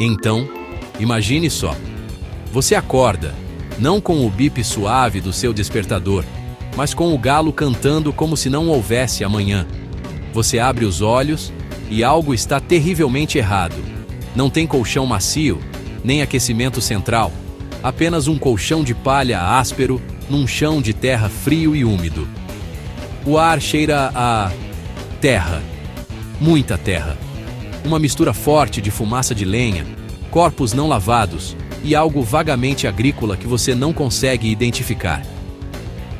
Então, imagine só. Você acorda, não com o bip suave do seu despertador, mas com o galo cantando como se não houvesse amanhã. Você abre os olhos e algo está terrivelmente errado. Não tem colchão macio, nem aquecimento central, apenas um colchão de palha áspero num chão de terra frio e úmido. O ar cheira a terra, muita terra. Uma mistura forte de fumaça de lenha, corpos não lavados e algo vagamente agrícola que você não consegue identificar.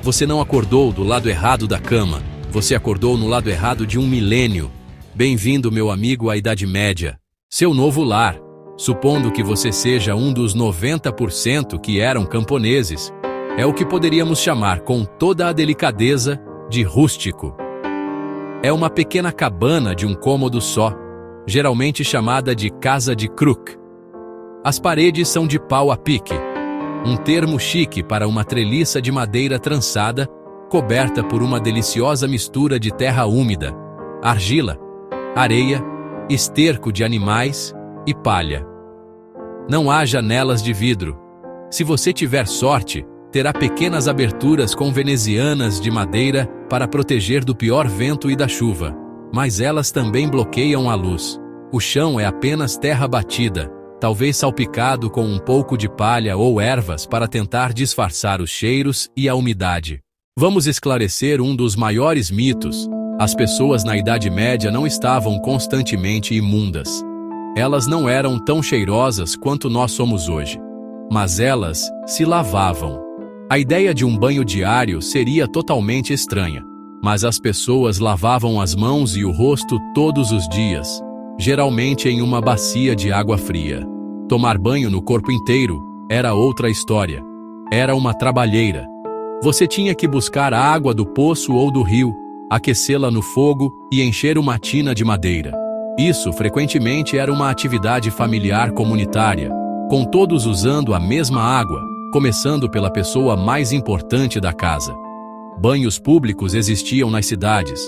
Você não acordou do lado errado da cama, você acordou no lado errado de um milênio. Bem-vindo, meu amigo, à Idade Média, seu novo lar, supondo que você seja um dos 90% que eram camponeses. É o que poderíamos chamar, com toda a delicadeza, de rústico. É uma pequena cabana de um cômodo só, geralmente chamada de casa de crook. As paredes são de pau a pique, um termo chique para uma treliça de madeira trançada, coberta por uma deliciosa mistura de terra úmida, argila, areia, esterco de animais e palha. Não há janelas de vidro. Se você tiver sorte, terá pequenas aberturas com venezianas de madeira para proteger do pior vento e da chuva, mas elas também bloqueiam a luz. O chão é apenas terra batida, talvez salpicado com um pouco de palha ou ervas para tentar disfarçar os cheiros e a umidade. Vamos esclarecer um dos maiores mitos. As pessoas na Idade Média não estavam constantemente imundas. Elas não eram tão cheirosas quanto nós somos hoje, mas elas se lavavam. A ideia de um banho diário seria totalmente estranha, mas as pessoas lavavam as mãos e o rosto todos os dias, geralmente em uma bacia de água fria. Tomar banho no corpo inteiro era outra história. Era uma trabalheira. Você tinha que buscar a água do poço ou do rio, aquecê-la no fogo e encher uma tina de madeira. Isso frequentemente era uma atividade familiar comunitária, com todos usando a mesma água, começando pela pessoa mais importante da casa. Banhos públicos existiam nas cidades,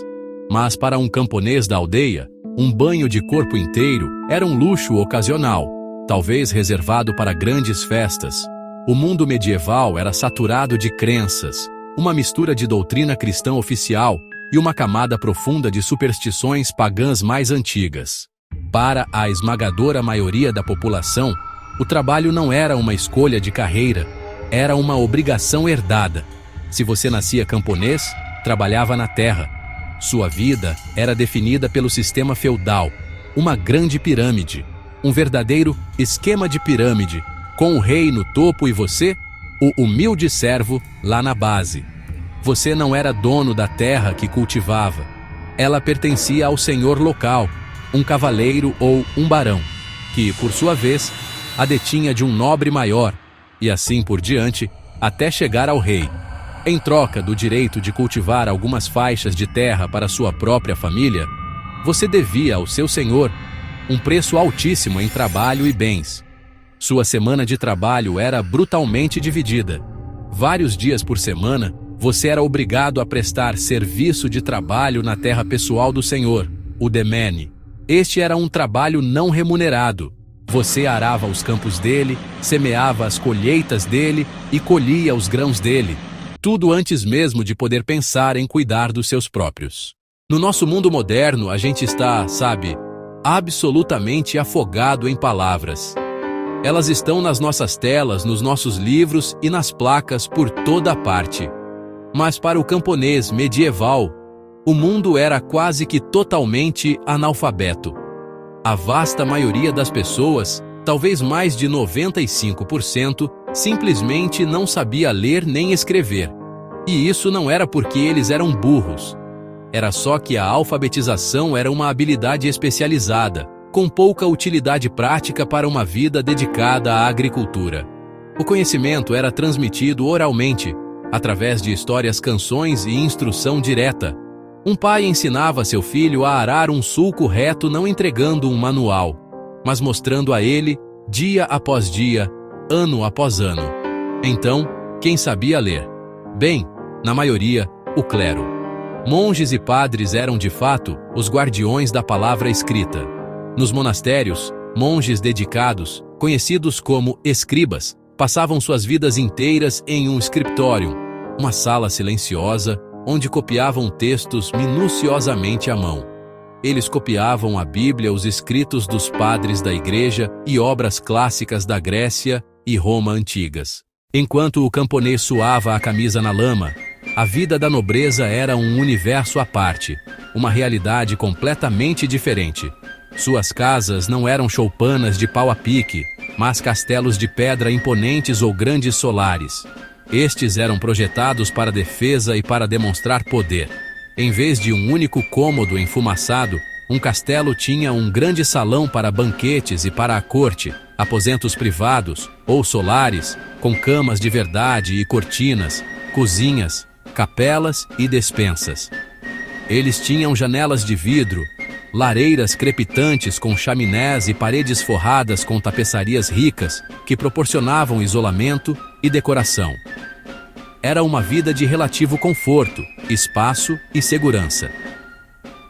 mas para um camponês da aldeia, um banho de corpo inteiro era um luxo ocasional, talvez reservado para grandes festas. O mundo medieval era saturado de crenças, uma mistura de doutrina cristã oficial e uma camada profunda de superstições pagãs mais antigas. Para a esmagadora maioria da população, o trabalho não era uma escolha de carreira, era uma obrigação herdada. Se você nascia camponês, trabalhava na terra. Sua vida era definida pelo sistema feudal, uma grande pirâmide, um verdadeiro esquema de pirâmide, com o rei no topo e você, o humilde servo, lá na base. Você não era dono da terra que cultivava. Ela pertencia ao senhor local, um cavaleiro ou um barão, que, por sua vez, a detinha de um nobre maior, e assim por diante, até chegar ao rei. Em troca do direito de cultivar algumas faixas de terra para sua própria família, você devia ao seu senhor um preço altíssimo em trabalho e bens. Sua semana de trabalho era brutalmente dividida. Vários dias por semana, você era obrigado a prestar serviço de trabalho na terra pessoal do senhor, o demesne. Este era um trabalho não remunerado. Você arava os campos dele, semeava as colheitas dele e colhia os grãos dele. Tudo antes mesmo de poder pensar em cuidar dos seus próprios. No nosso mundo moderno, a gente está, sabe, absolutamente afogado em palavras. Elas estão nas nossas telas, nos nossos livros e nas placas por toda a parte. Mas para o camponês medieval, o mundo era quase que totalmente analfabeto. A vasta maioria das pessoas, talvez mais de 95%, simplesmente não sabia ler nem escrever. E isso não era porque eles eram burros. Era só que a alfabetização era uma habilidade especializada, com pouca utilidade prática para uma vida dedicada à agricultura. O conhecimento era transmitido oralmente, através de histórias, canções e instrução direta. Um pai ensinava seu filho a arar um sulco reto não entregando um manual, mas mostrando a ele, dia após dia, ano após ano. Então, quem sabia ler? Bem, na maioria, o clero. Monges e padres eram, de fato, os guardiões da palavra escrita. Nos monastérios, Monges dedicados, conhecidos como escribas, passavam suas vidas inteiras em um scriptorium, uma sala silenciosa, onde copiavam textos minuciosamente à mão. Eles copiavam a Bíblia, os escritos dos padres da Igreja e obras clássicas da Grécia e Roma antigas. Enquanto o camponês suava a camisa na lama, a vida da nobreza era um universo à parte, uma realidade completamente diferente. Suas casas não eram choupanas de pau a pique, mas castelos de pedra imponentes ou grandes solares. Estes eram projetados para defesa e para demonstrar poder. Em vez de um único cômodo enfumaçado, um castelo tinha um grande salão para banquetes e para a corte, aposentos privados ou solares, com camas de verdade e cortinas, cozinhas, capelas e despensas. Eles tinham janelas de vidro, lareiras crepitantes com chaminés e paredes forradas com tapeçarias ricas que proporcionavam isolamento e decoração. Era uma vida de relativo conforto, espaço e segurança.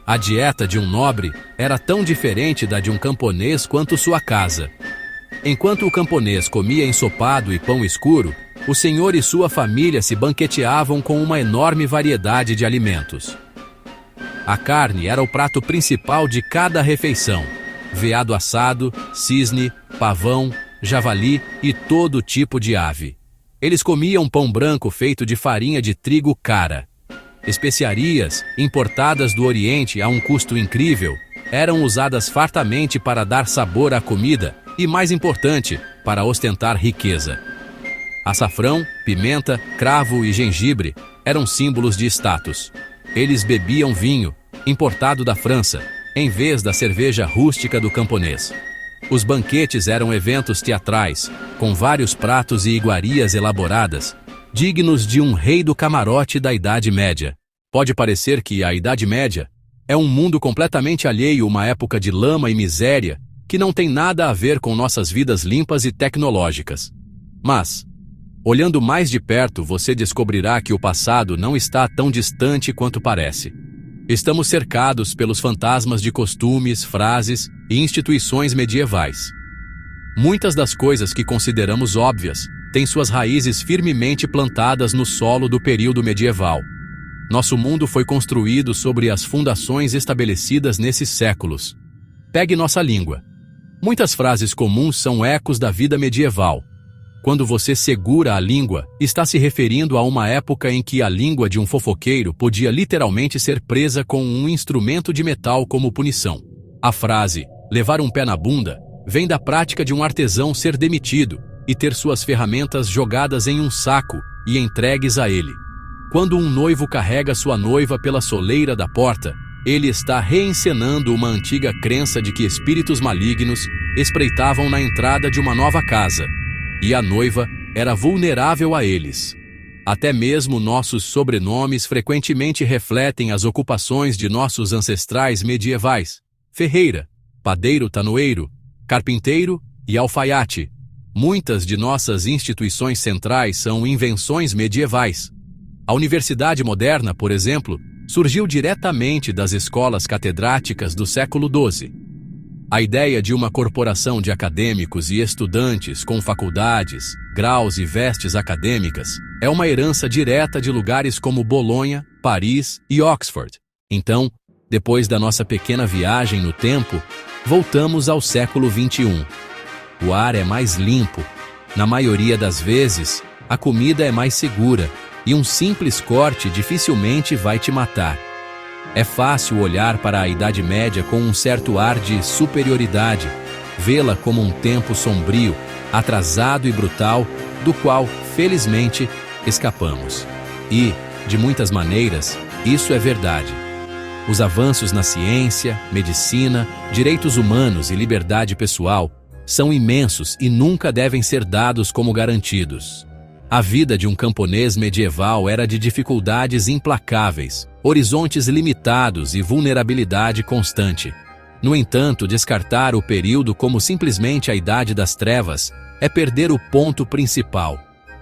A dieta de um nobre era tão diferente da de um camponês quanto sua casa. Enquanto o camponês comia ensopado e pão escuro, o senhor e sua família se banqueteavam com uma enorme variedade de alimentos. A carne era o prato principal de cada refeição: veado assado, cisne, pavão, javali e todo tipo de ave. Eles comiam pão branco feito de farinha de trigo cara. Especiarias, importadas do Oriente a um custo incrível, eram usadas fartamente para dar sabor à comida e, mais importante, para ostentar riqueza. Açafrão, pimenta, cravo e gengibre eram símbolos de status. Eles bebiam vinho, importado da França, em vez da cerveja rústica do camponês. Os banquetes eram eventos teatrais, com vários pratos e iguarias elaboradas, dignos de um rei do camarote da Idade Média. Pode parecer que a Idade Média é um mundo completamente alheio, uma época de lama e miséria, que não tem nada a ver com nossas vidas limpas e tecnológicas. Mas, olhando mais de perto, você descobrirá que o passado não está tão distante quanto parece. Estamos cercados pelos fantasmas de costumes, frases e instituições medievais. Muitas das coisas que consideramos óbvias têm suas raízes firmemente plantadas no solo do período medieval. Nosso mundo foi construído sobre as fundações estabelecidas nesses séculos. Pegue nossa língua. Muitas frases comuns são ecos da vida medieval. Quando você segura a língua, está se referindo a uma época em que a língua de um fofoqueiro podia literalmente ser presa com um instrumento de metal como punição. A frase, levar um pé na bunda, vem da prática de um artesão ser demitido e ter suas ferramentas jogadas em um saco e entregues a ele. Quando um noivo carrega sua noiva pela soleira da porta, ele está reencenando uma antiga crença de que espíritos malignos espreitavam na entrada de uma nova casa. E a noiva era vulnerável a eles. Até mesmo nossos sobrenomes frequentemente refletem as ocupações de nossos ancestrais medievais: ferreira, padeiro tanoeiro, carpinteiro e alfaiate. Muitas de nossas instituições centrais são invenções medievais. A universidade moderna, por exemplo, surgiu diretamente das escolas catedráticas do século XII. A ideia de uma corporação de acadêmicos e estudantes com faculdades, graus e vestes acadêmicas é uma herança direta de lugares como Bolonha, Paris e Oxford. Então, depois da nossa pequena viagem no tempo, voltamos ao século XXI. O ar é mais limpo. Na maioria das vezes, a comida é mais segura e um simples corte dificilmente vai te matar. É fácil olhar para a Idade Média com um certo ar de superioridade, vê-la como um tempo sombrio, atrasado e brutal, do qual, felizmente, escapamos. E, de muitas maneiras, isso é verdade. Os avanços na ciência, medicina, direitos humanos e liberdade pessoal são imensos e nunca devem ser dados como garantidos. A vida de um camponês medieval era de dificuldades implacáveis, horizontes limitados e vulnerabilidade constante. No entanto, descartar o período como simplesmente a Idade das Trevas é perder o ponto principal.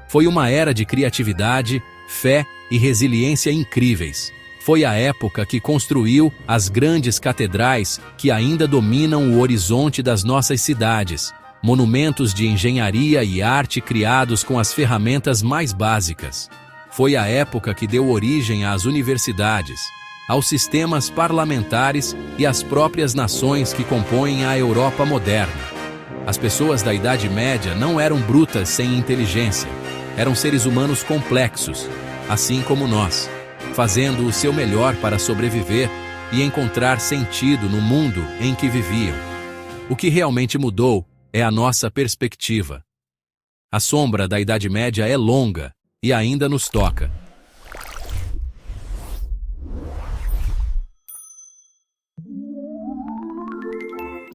Foi uma era de criatividade, fé e resiliência incríveis. Foi a época que construiu as grandes catedrais que ainda dominam o horizonte das nossas cidades, monumentos de engenharia e arte criados com as ferramentas mais básicas. Foi a época que deu origem às universidades, aos sistemas parlamentares e às próprias nações que compõem a Europa moderna. As pessoas da Idade Média não eram brutas sem inteligência, eram seres humanos complexos, assim como nós, fazendo o seu melhor para sobreviver e encontrar sentido no mundo em que viviam. O que realmente mudou é a nossa perspectiva. A sombra da Idade Média é longa e ainda nos toca.